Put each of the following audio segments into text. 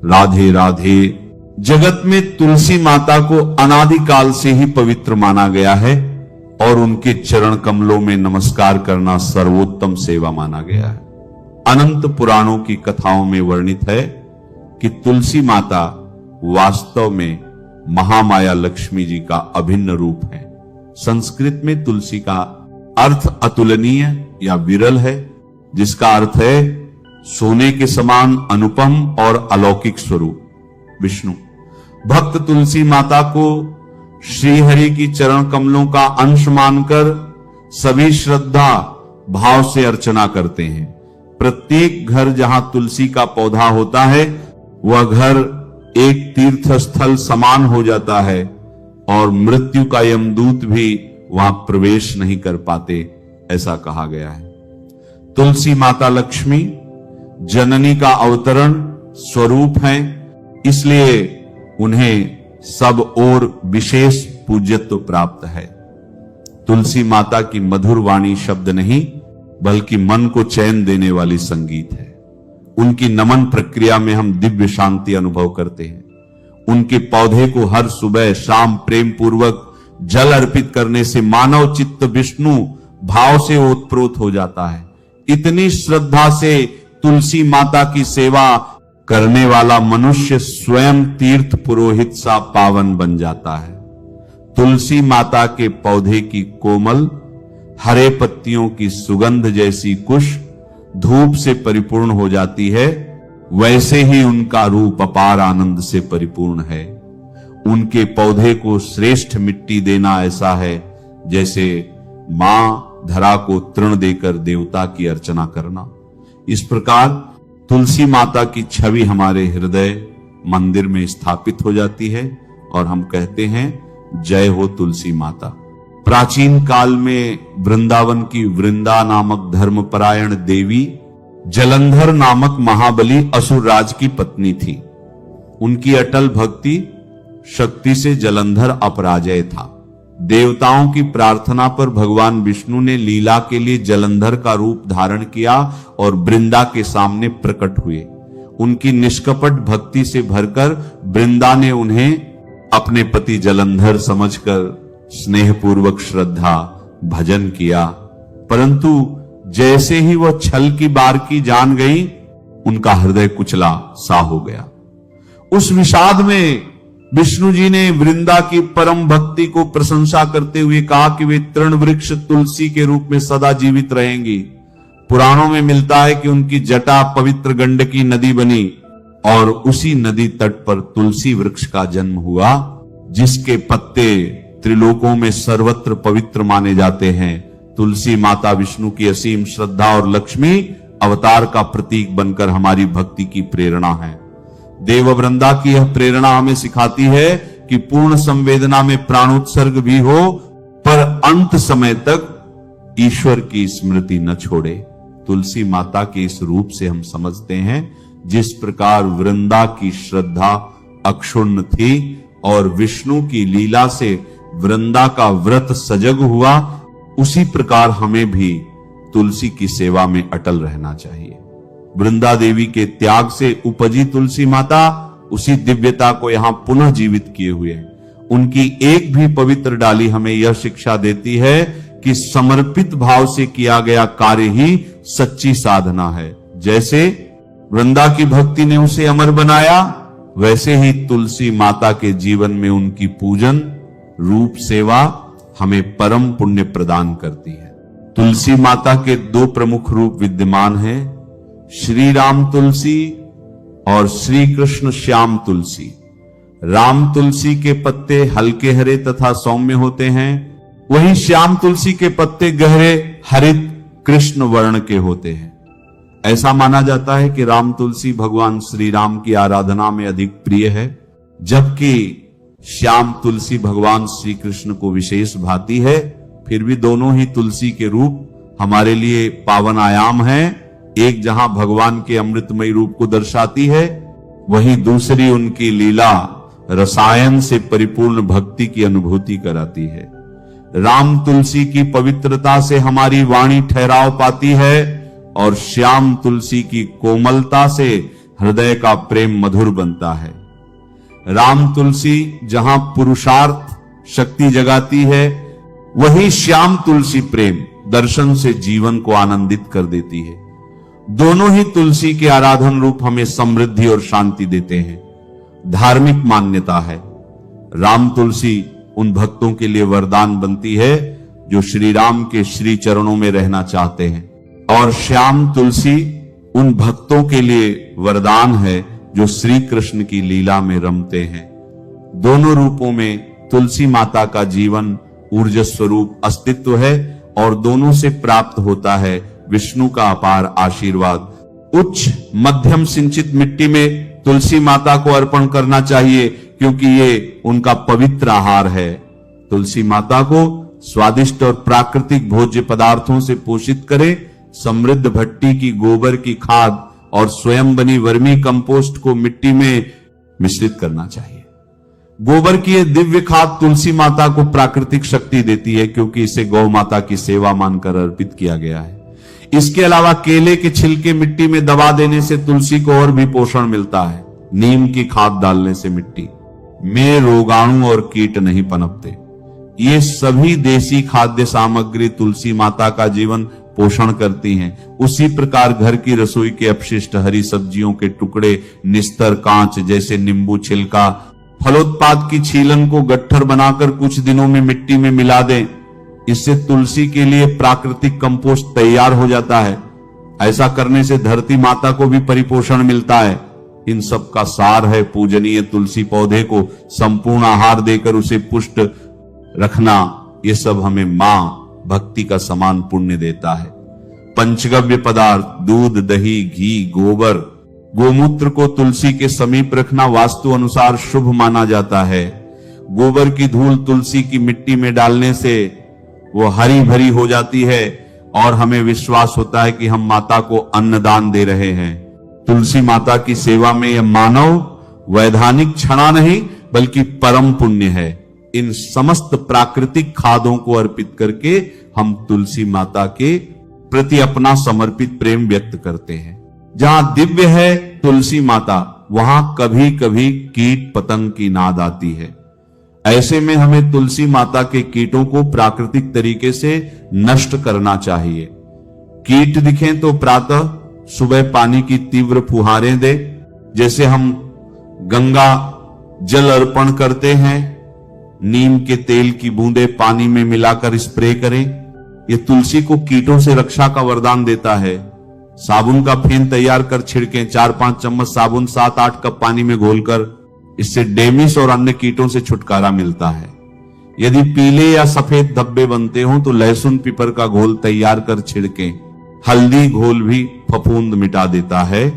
राधे राधे। जगत में तुलसी माता को अनादिकाल से ही पवित्र माना गया है और उनके चरण कमलों में नमस्कार करना सर्वोत्तम सेवा माना गया है। अनंत पुराणों की कथाओं में वर्णित है कि तुलसी माता वास्तव में महामाया लक्ष्मी जी का अभिन्न रूप है। संस्कृत में तुलसी का अर्थ अतुलनीय या विरल है, जिसका अर्थ है सोने के समान अनुपम और अलौकिक स्वरूप विष्णु। भक्त तुलसी माता को श्रीहरि की चरण कमलों का अंश मानकर सभी श्रद्धा भाव से अर्चना करते हैं। प्रत्येक घर जहां तुलसी का पौधा होता है वह घर एक तीर्थ स्थल समान हो जाता है और मृत्यु का यमदूत भी वहां प्रवेश नहीं कर पाते, ऐसा कहा गया है। तुलसी माता लक्ष्मी जननी का अवतरण स्वरूप हैं, इसलिए उन्हें सब और विशेष पूज्यत्व प्राप्त है। तुलसी माता की मधुर वाणी शब्द नहीं बल्कि मन को चैन देने वाली संगीत है। उनकी नमन प्रक्रिया में हम दिव्य शांति अनुभव करते हैं। उनके पौधे को हर सुबह शाम प्रेम पूर्वक जल अर्पित करने से मानव चित्त विष्णु भाव से ओतप्रोत हो जाता है। इतनी श्रद्धा से तुलसी माता की सेवा करने वाला मनुष्य स्वयं तीर्थ पुरोहित सा पावन बन जाता है। तुलसी माता के पौधे की कोमल हरे पत्तियों की सुगंध जैसी कुश धूप से परिपूर्ण हो जाती है, वैसे ही उनका रूप अपार आनंद से परिपूर्ण है। उनके पौधे को श्रेष्ठ मिट्टी देना ऐसा है जैसे मां धरा को तृण देकर देवता की अर्चना करना। इस प्रकार तुलसी माता की छवि हमारे हृदय मंदिर में स्थापित हो जाती है और हम कहते हैं जय हो तुलसी माता। प्राचीन काल में वृंदावन की वृंदा नामक धर्मपरायण देवी जलंधर नामक महाबली असुर राज की पत्नी थी। उनकी अटल भक्ति शक्ति से जलंधर अपराजय था। देवताओं की प्रार्थना पर भगवान विष्णु ने लीला के लिए जलंधर का रूप धारण किया और वृंदा के सामने प्रकट हुए। उनकी निष्कपट भक्ति से भरकर वृंदा ने उन्हें अपने पति जलंधर समझकर स्नेहपूर्वक श्रद्धा भजन किया, परंतु जैसे ही वह छल की बारकी जान गई उनका हृदय कुचला सा हो गया। उस विषाद में विष्णु जी ने वृंदा की परम भक्ति को प्रशंसा करते हुए कहा कि वे तृण वृक्ष तुलसी के रूप में सदा जीवित रहेंगी। पुराणों में मिलता है कि उनकी जटा पवित्र गंडकी नदी बनी और उसी नदी तट पर तुलसी वृक्ष का जन्म हुआ, जिसके पत्ते त्रिलोकों में सर्वत्र पवित्र माने जाते हैं। तुलसी माता विष्णु की असीम श्रद्धा और लक्ष्मी अवतार का प्रतीक बनकर हमारी भक्ति की प्रेरणा है। देववृंदा की यह प्रेरणा हमें सिखाती है कि पूर्ण संवेदना में प्राणोत्सर्ग भी हो पर अंत समय तक ईश्वर की स्मृति न छोड़े। तुलसी माता के इस रूप से हम समझते हैं जिस प्रकार वृंदा की श्रद्धा अक्षुण्ण थी और विष्णु की लीला से वृंदा का व्रत सजग हुआ, उसी प्रकार हमें भी तुलसी की सेवा में अटल रहना चाहिए। वृंदा देवी के त्याग से उपजी तुलसी माता उसी दिव्यता को यहां पुनः जीवित किए हुए हैं। उनकी एक भी पवित्र डाली हमें यह शिक्षा देती है कि समर्पित भाव से किया गया कार्य ही सच्ची साधना है। जैसे वृंदा की भक्ति ने उसे अमर बनाया, वैसे ही तुलसी माता के जीवन में उनकी पूजन रूप सेवा हमें परम पुण्य प्रदान करती है। तुलसी माता के दो प्रमुख रूप विद्यमान हैं, श्री राम तुलसी और श्री कृष्ण श्याम तुलसी। राम तुलसी के पत्ते हल्के हरे तथा सौम्य होते हैं, वहीं श्याम तुलसी के पत्ते गहरे हरित कृष्ण वर्ण के होते हैं। ऐसा माना जाता है कि राम तुलसी भगवान श्री राम की आराधना में अधिक प्रिय है, जबकि श्याम तुलसी भगवान श्री कृष्ण को विशेष भाती है। फिर भी दोनों ही तुलसी के रूप हमारे लिए पावन आयाम हैं। एक जहां भगवान के अमृतमय रूप को दर्शाती है, वहीं दूसरी उनकी लीला रसायन से परिपूर्ण भक्ति की अनुभूति कराती है। राम तुलसी की पवित्रता से हमारी वाणी ठहराव पाती है और श्याम तुलसी की कोमलता से हृदय का प्रेम मधुर बनता है। राम तुलसी जहां पुरुषार्थ शक्ति जगाती है, वही श्याम तुलसी प्रेम दर्शन से जीवन को आनंदित कर देती है। दोनों ही तुलसी के आराधन रूप हमें समृद्धि और शांति देते हैं। धार्मिक मान्यता है, राम तुलसी उन भक्तों के लिए वरदान बनती है जो श्री राम के श्री चरणों में रहना चाहते हैं, और श्याम तुलसी उन भक्तों के लिए वरदान है जो श्री कृष्ण की लीला में रमते हैं। दोनों रूपों में तुलसी माता का जीवन ऊर्जा स्वरूप अस्तित्व है और दोनों से प्राप्त होता है विष्णु का अपार आशीर्वाद। उच्च मध्यम सिंचित मिट्टी में तुलसी माता को अर्पण करना चाहिए, क्योंकि ये उनका पवित्र आहार है। तुलसी माता को स्वादिष्ट और प्राकृतिक भोज्य पदार्थों से पोषित करें। समृद्ध भट्टी की गोबर की खाद और स्वयं बनी वर्मी कंपोस्ट को मिट्टी में मिश्रित करना चाहिए। गोबर की यह दिव्य खाद तुलसी माता को प्राकृतिक शक्ति देती है, क्योंकि इसे गौ माता की सेवा मानकर अर्पित किया गया है। इसके अलावा केले के छिलके मिट्टी में दबा देने से तुलसी को और भी पोषण मिलता है। नीम की खाद डालने से मिट्टी में रोगाणु और कीट नहीं पनपते। ये सभी देसी खाद्य सामग्री तुलसी माता का जीवन पोषण करती हैं। उसी प्रकार घर की रसोई के अपशिष्ट, हरी सब्जियों के टुकड़े, निस्तर, कांच जैसे नींबू छिलका, फलोत्पाद की छीलन को गट्ठर बनाकर कुछ दिनों में मिट्टी में मिला दें। इससे तुलसी के लिए प्राकृतिक कंपोस्ट तैयार हो जाता है। ऐसा करने से धरती माता को भी परिपोषण मिलता है। इन सब का सार है पूजनीय तुलसी पौधे को संपूर्ण आहार देकर उसे पुष्ट रखना। ये सब हमें मां भक्ति का समान पुण्य देता है। पंचगव्य पदार्थ, दूध, दही, घी, गोबर, गोमूत्र को तुलसी के समीप रखना वास्तु अनुसार शुभ माना जाता है। गोबर की धूल तुलसी की मिट्टी में डालने से वो हरी भरी हो जाती है और हमें विश्वास होता है कि हम माता को अन्नदान दे रहे हैं। तुलसी माता की सेवा में यह मानव वैधानिक क्षणा नहीं बल्कि परम पुण्य है। इन समस्त प्राकृतिक खादों को अर्पित करके हम तुलसी माता के प्रति अपना समर्पित प्रेम व्यक्त करते हैं। जहां दिव्य है तुलसी माता, वहां कभी कभी कीट पतंग की नाद आती है। ऐसे में हमें तुलसी माता के कीटों को प्राकृतिक तरीके से नष्ट करना चाहिए। कीट दिखें तो प्रातः सुबह पानी की तीव्र फुहारें दे, जैसे हम गंगा जल अर्पण करते हैं। नीम के तेल की बूंदें पानी में मिलाकर स्प्रे करें। यह तुलसी को कीटों से रक्षा का वरदान देता है। साबुन का फेन तैयार कर छिड़कें। 4-5 चम्मच साबुन 7-8 कप पानी में घोलकर, इससे डेमिस और अन्य कीटों से छुटकारा मिलता है। यदि पीले या सफेद धब्बे बनते हों तो लहसुन पीपर का घोल तैयार कर छिड़कें। हल्दी घोल भी फफूंद मिटा देता है।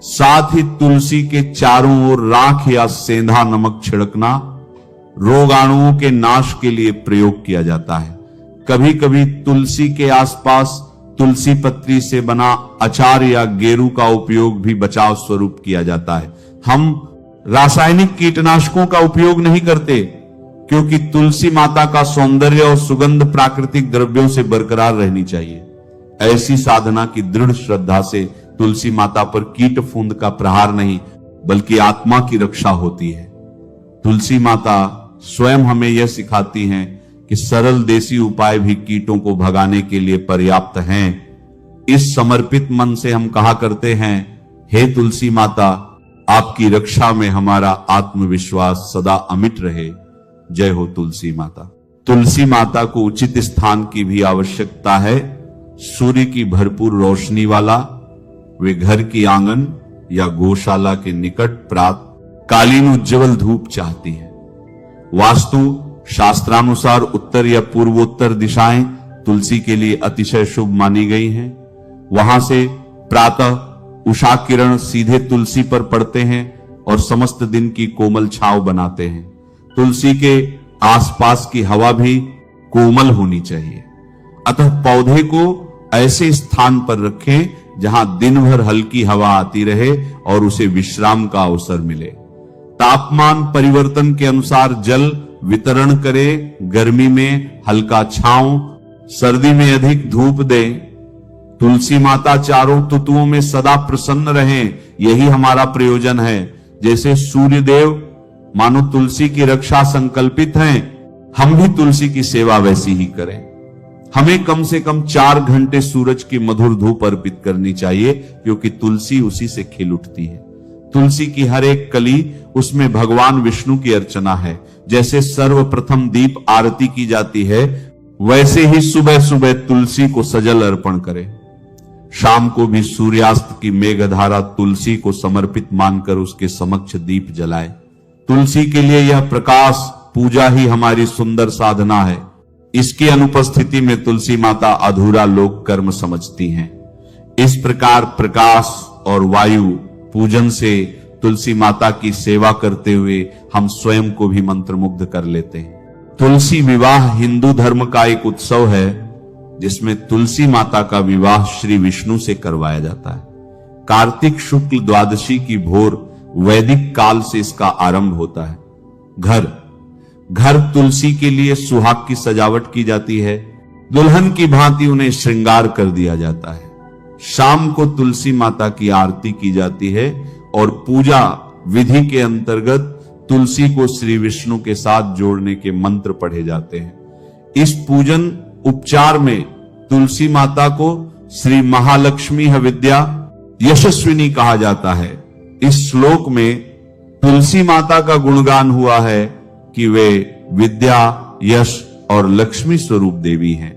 साथ ही तुलसी के चारों ओर राख या सेंधा नमक छिड़कना रोगाणुओं के नाश के लिए प्रयोग किया जाता है। कभी कभी तुलसी के आसपास तुलसी पत्री से बना अचार या गेरू का उपयोग भी बचाव स्वरूप किया जाता है। हम रासायनिक कीटनाशकों का उपयोग नहीं करते, क्योंकि तुलसी माता का सौंदर्य और सुगंध प्राकृतिक द्रव्यों से बरकरार रहनी चाहिए। ऐसी साधना की दृढ़ श्रद्धा से तुलसी माता पर कीट फूंद का प्रहार नहीं बल्कि आत्मा की रक्षा होती है। तुलसी माता स्वयं हमें यह सिखाती हैं कि सरल देसी उपाय भी कीटों को भगाने के लिए पर्याप्त हैं। इस समर्पित मन से हम कहा करते हैं, हे तुलसी माता, आपकी रक्षा में हमारा आत्मविश्वास सदा अमिट रहे। जय हो तुलसी माता। तुलसी माता को उचित स्थान की भी आवश्यकता है। सूर्य की भरपूर रोशनी वाला वे घर की आंगन या गौशाला के निकट प्रात कालीन उज्ज्वल धूप चाहती है। वास्तु शास्त्रानुसार उत्तर या पूर्वोत्तर दिशाएं तुलसी के लिए अतिशय शुभ मानी गई हैं। वहां से प्रातः उषा किरण सीधे तुलसी पर पड़ते हैं और समस्त दिन की कोमल छांव बनाते हैं। तुलसी के आसपास की हवा भी कोमल होनी चाहिए। अतः पौधे को ऐसे स्थान पर रखें जहां दिन भर हल्की हवा आती रहे और उसे विश्राम का अवसर मिले। तापमान परिवर्तन के अनुसार जल वितरण करें। गर्मी में हल्का छांव, सर्दी में अधिक धूप दें। तुलसी माता चारों ऋतुओं में सदा प्रसन्न रहें, यही हमारा प्रयोजन है। जैसे सूर्य देव मानो तुलसी की रक्षा संकल्पित हैं, हम भी तुलसी की सेवा वैसी ही करें। हमें कम से कम 4 घंटे सूरज की मधुर धूप अर्पित करनी चाहिए, क्योंकि तुलसी उसी से खिल उठती है। तुलसी की हर एक कली, उसमें भगवान विष्णु की अर्चना है। जैसे सर्वप्रथम दीप आरती की जाती है, वैसे ही सुबह सुबह तुलसी को सजल अर्पण करें। शाम को भी सूर्यास्त की मेघधारा तुलसी को समर्पित मानकर उसके समक्ष दीप जलाए। तुलसी के लिए यह प्रकाश पूजा ही हमारी सुंदर साधना है। इसकी अनुपस्थिति में तुलसी माता अधूरा लोक कर्म समझती हैं। इस प्रकार प्रकाश और वायु पूजन से तुलसी माता की सेवा करते हुए हम स्वयं को भी मंत्रमुग्ध कर लेते हैं। तुलसी विवाह हिंदू धर्म का एक उत्सव है, जिसमें तुलसी माता का विवाह श्री विष्णु से करवाया जाता है। कार्तिक शुक्ल द्वादशी की भोर वैदिक काल से इसका आरंभ होता है। घर तुलसी के लिए सुहाग की सजावट की जाती है। दुल्हन की भांति उन्हें श्रृंगार कर दिया जाता है। शाम को तुलसी माता की आरती की जाती है और पूजा विधि के अंतर्गत तुलसी को श्री विष्णु के साथ जोड़ने के मंत्र पढ़े जाते हैं। इस पूजन उपचार में तुलसी माता को श्री महालक्ष्मी विद्या यशस्विनी कहा जाता है। इस श्लोक में तुलसी माता का गुणगान हुआ है कि वे विद्या, यश और लक्ष्मी स्वरूप देवी हैं।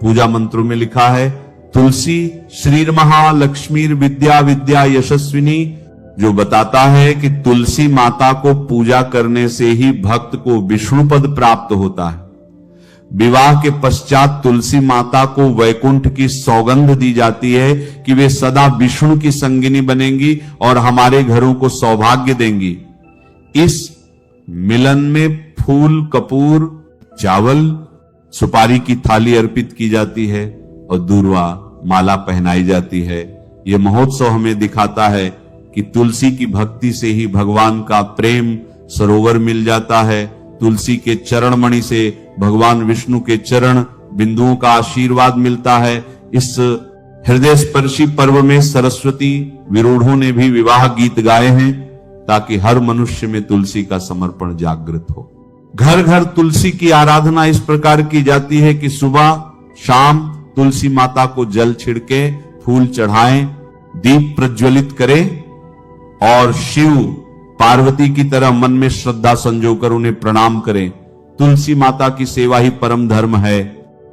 पूजा मंत्रों में लिखा है, तुलसी श्री महालक्ष्मी विद्या विद्या यशस्विनी, जो बताता है कि तुलसी माता को पूजा करने से ही भक्त को विष्णु पद प्राप्त होता है। विवाह के पश्चात तुलसी माता को वैकुंठ की सौगंध दी जाती है कि वे सदा विष्णु की संगिनी बनेंगी और हमारे घरों को सौभाग्य देंगी। इस मिलन में फूल, कपूर, चावल, सुपारी की थाली अर्पित की जाती है और दूर्वा माला पहनाई जाती है। यह महोत्सव हमें दिखाता है कि तुलसी की भक्ति से ही भगवान का प्रेम सरोवर मिल जाता है। तुलसी के चरण मणि से भगवान विष्णु के चरण बिंदुओं का आशीर्वाद मिलता है। इस हृदय स्पर्शी पर्व में सरस्वती विरूढ़ों ने भी विवाह गीत गाए हैं, ताकि हर मनुष्य में तुलसी का समर्पण जागृत हो। घर घर तुलसी की आराधना इस प्रकार की जाती है कि सुबह शाम तुलसी माता को जल छिड़के, फूल चढ़ाएं, दीप प्रज्वलित करें और शिव पार्वती की तरह मन में श्रद्धा संजोकर उन्हें प्रणाम करें। तुलसी माता की सेवा ही परम धर्म है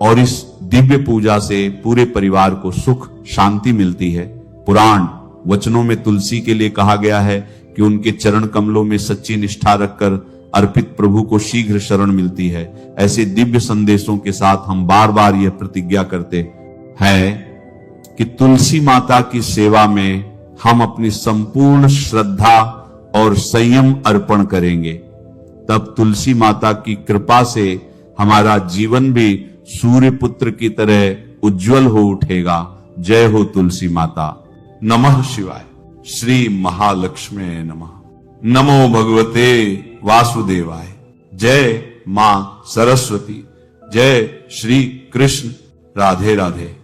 और इस दिव्य पूजा से पूरे परिवार को सुख शांति मिलती है। पुराण वचनों में तुलसी के लिए कहा गया है कि उनके चरण कमलों में सच्ची निष्ठा रखकर अर्पित प्रभु को शीघ्र शरण मिलती है। ऐसे दिव्य संदेशों के साथ हम बार बार यह प्रतिज्ञा करते हैं कि तुलसी माता की सेवा में हम अपनी संपूर्ण श्रद्धा और संयम अर्पण करेंगे। तब तुलसी माता की कृपा से हमारा जीवन भी सूर्य पुत्र की तरह उज्जवल हो उठेगा। जय हो तुलसी माता। नमः शिवाय। श्री महालक्ष्मी नमः। नमो भगवते वासुदेवाय। जय मां सरस्वती। जय श्री कृष्ण। राधे राधे।